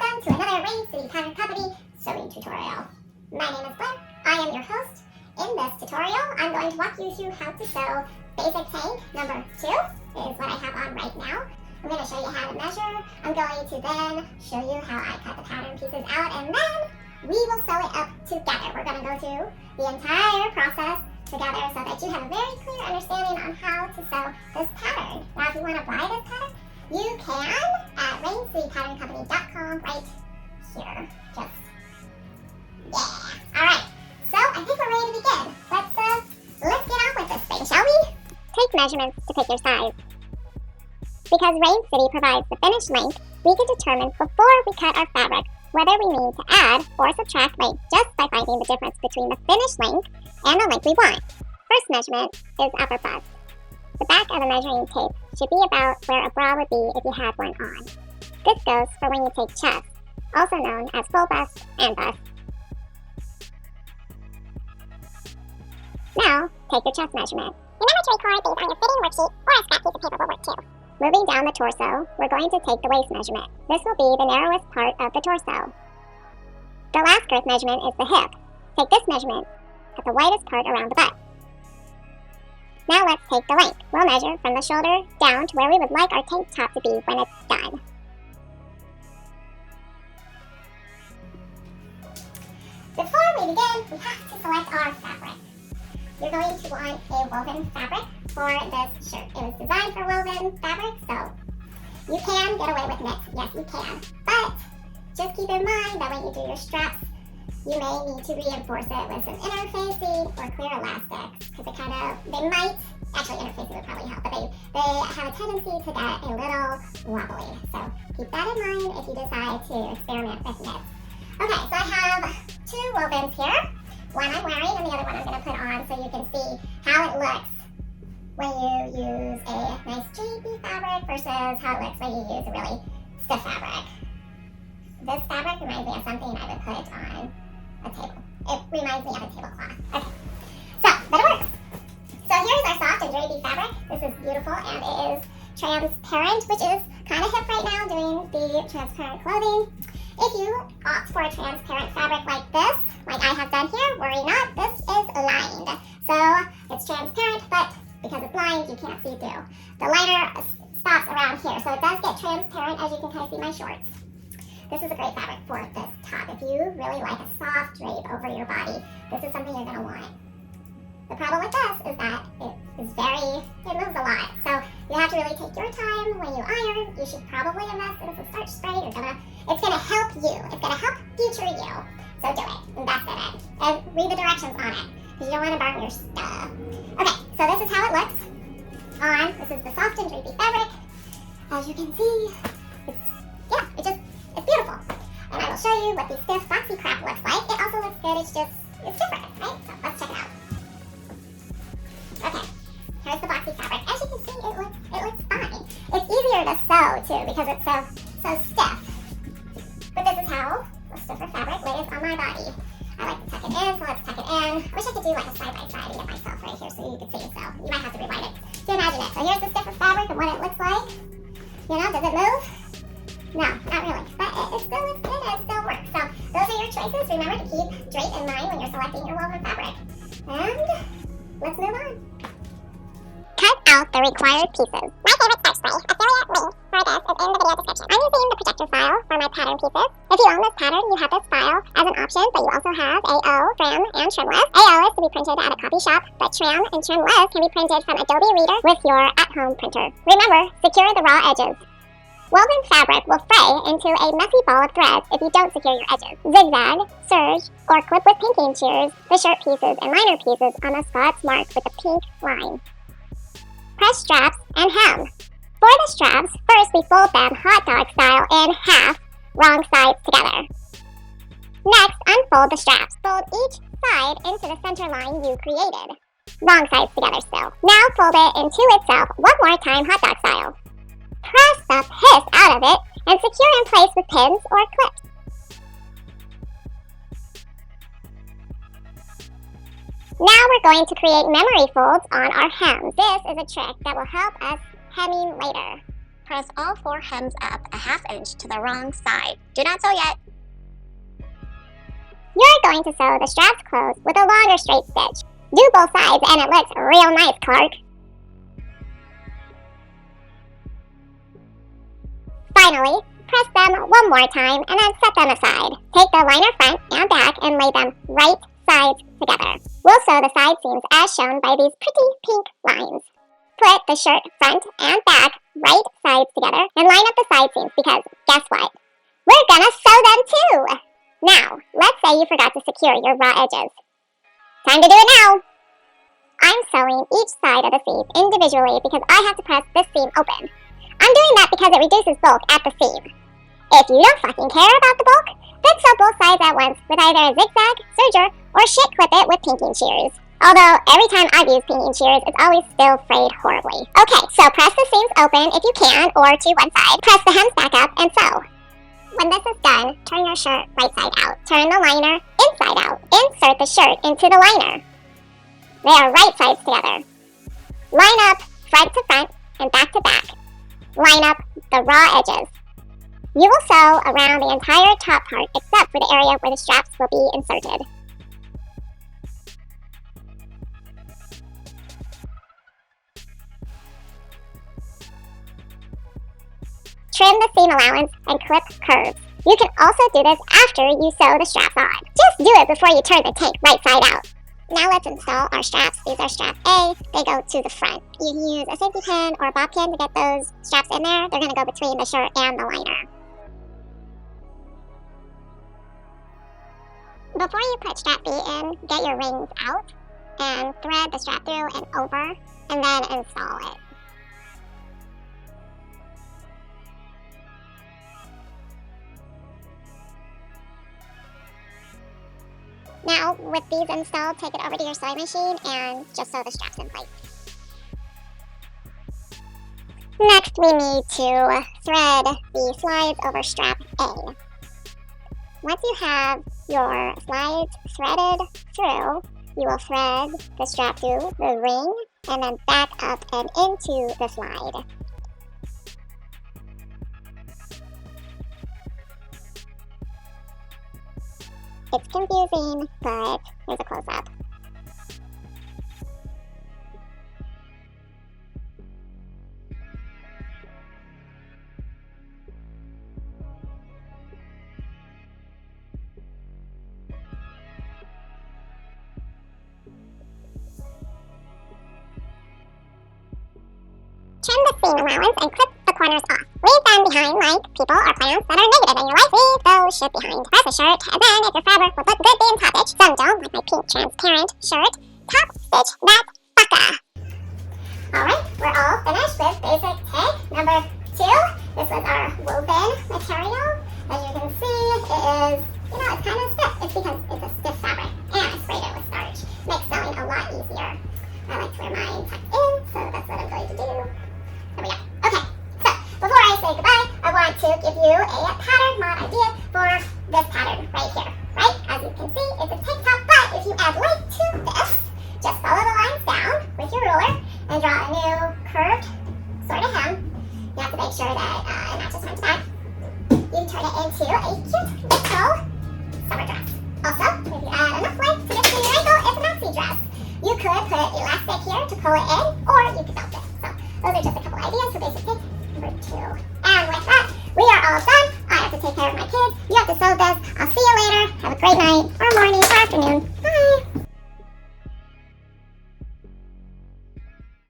Welcome to another Rain City Pattern Company sewing tutorial. My name is Blair. I am your host. In this tutorial, I'm going to walk you through how to sew basic tank number 2 is what I have on right now. I'm going to show you how to measure. I'm going to then show you how I cut the pattern pieces out, and then we will sew it up together. We're going to go through the entire process together so that you have a very clear understanding on how to sew this pattern. Now, if you want to buy this pattern, you can at raincitypatterncompany.com right here. Alright, so I think we're ready to begin. Let's get on with this thing, shall we? Take measurements to pick your size. Because Rain City provides the finished length, we can determine before we cut our fabric whether we need to add or subtract length just by finding the difference between the finished length and the length we want. First measurement is upper bust. The back of the measuring tape should be about where a bra would be if you had one on. This goes for when you take chest, also known as full bust and bust. Now, take your chest measurement. Remember to record these on your fitting worksheet or a scrap piece of paper will work too. Moving down the torso, we're going to take the waist measurement. This will be the narrowest part of the torso. The last girth measurement is the hip. Take this measurement at the widest part around the butt. Now let's take the length. We'll measure from the shoulder down to where we would like our tank top to be when it's done. Before we begin, we have to select our fabric. You're going to want a woven fabric for this shirt. It was designed for woven fabric, so you can get away with knit. Yes, you can. But just keep in mind that when you do your straps, you may need to reinforce it with some interfacing or clear elastics because they might, actually interfacing would probably help, but they have a tendency to get a little wobbly. So keep that in mind if you decide to experiment with knits. Okay, so I have 2 wovens here. One I'm wearing and the other one I'm going to put on so you can see how it looks when you use a nice drapey fabric versus how it looks when you use a really stiff fabric. This fabric reminds me of something I would put on a table. It reminds me of a tablecloth. Okay, but it works. So here's our soft and drapey fabric. This is beautiful and it is transparent, which is kind of hip right now doing the transparent clothing. If you opt for a transparent fabric like this, like I have done here, worry not, this is lined. So it's transparent, but because it's lined, you can't see through. The liner stops around here, so it does get transparent as you can kind of see my shorts. This is a great fabric for this top. If you really like a soft drape over your body, this is something you're going to want. The problem with this is that it moves a lot. So you have to really take your time when you iron. You should probably invest in some starch spray. It's going to help you. It's going to help future you. So do it. Invest in it. And read the directions on it because you don't want to burn your stuff. Okay, so this is how it looks on. This is the soft and drapey fabric. As you can see, it's beautiful. And I will show you what the stiff boxy crap looks like. It also looks good. It's different, right? So let's check it out. Okay, here's the boxy fabric. As you can see, it looks fine. It's easier to sew too because it's so stiff. But this is how the stiffer fabric lays on my body. I like to tuck it in, so let's tuck it in. I wish I could do like a side by side and get myself right here so you can see. So you might have to rewind it to imagine it. So here's the stiffer fabric and what it looks like. Does it move? No, not really. But it still looks good and it still works. So those are your choices. Remember to keep drape in mind when you're selecting your woven fabric. And let's move on. Cut out the required pieces. My favorite starch spray, affiliate link for this is in the video description. I'm using the Projector File for my pattern pieces. If you own this pattern, you have this file as an option, but you also have AO, Trim, and Trimless. AO is to be printed at a copy shop, but Trim and Trimless can be printed from Adobe Reader with your at-home printer. Remember, secure the raw edges. Woven fabric will fray into a messy ball of threads if you don't secure your edges. Zigzag, serge, or clip with pinking shears the shirt pieces and liner pieces on the spots marked with a pink line. Press straps and hem. For the straps, first we fold them hot dog style in half, wrong sides together. Next, unfold the straps. Fold each side into the center line you created. Wrong sides together still. Now fold it into itself one more time hot dog style. Press the piss out of it and secure in place with pins or clips. Now we're going to create memory folds on our hem. This is a trick that will help us hemming later. Press all 4 hems up a ½ inch to the wrong side. Do not sew yet. You're going to sew the straps closed with a longer straight stitch. Do both sides and it looks real nice, Clark. Finally, press them one more time and then set them aside. Take the liner front and back and lay them right sides together. We'll sew the side seams as shown by these pretty pink lines. Put the shirt front and back right sides together and line up the side seams because guess what? We're gonna sew them too! Now, let's say you forgot to secure your raw edges. Time to do it now! I'm sewing each side of the seam individually because I have to press this seam open. I'm doing that because it reduces bulk at the seam. If you don't fucking care about the bulk, then sew both sides at once with either a zigzag, serger, or shit clip it with pinking shears. Although, every time I've used pinking shears, it's always still frayed horribly. Okay, so press the seams open if you can, or to one side. Press the hems back up and sew. When this is done, turn your shirt right side out. Turn the liner inside out. Insert the shirt into the liner. They are right sides together. Line up front to front and back to back. Line up the raw edges. You will sew around the entire top part except for the area where the straps will be inserted. Trim the seam allowance and clip curves. You can also do this after you sew the straps on. Just do it before you turn the tank right side out. Now let's install our straps. These are strap A. They go to the front. You can use a safety pin or a bob pin to get those straps in there. They're going to go between the shirt and the liner. Before you put strap B in, get your rings out and thread the strap through and over, and then install it. Now, with these installed, take it over to your sewing machine and just sew the straps in place. Next, we need to thread the slides over strap A. Once you have your slides threaded through, you will thread the strap through the ring and then back up and into the slide. It's confusing, but here's a close-up. Trim the seam allowance and clip the corners off. Leave them behind like people or plants that are negative in your life. Leave those shit behind. Press a shirt, and then if your fabric would look good being top stitch, some don't, like my pink transparent shirt, top stitch that fucker. Alright, we're all finished with basic tag number 2. This was our woven material. As you can see, it is, it's kind of stiff. It's because it's a stiff fabric, and I sprayed it with starch. Makes sewing a lot easier. I like to wear mine tucked in, so that's what I'm going to do. There we go. Okay, so before I say goodbye, I want to give you a pattern mod idea for this pattern right here. Right? As you can see, it's a tank top, but if you add weight to this, just follow the lines down with your ruler and draw a new curved sort of hem. You have to make sure that it matches front to back. You turn it into a cute little summer dress. Also, if you add enough weight to get to your ankle, it's a maxi dress. You could put elastic here to pull it in, or you could belt it. So those are just a couple ideas for basic tip number 2. And with that, we are all done. I have to take care of my kids. You have to sew this. I'll see you later. Have a great night.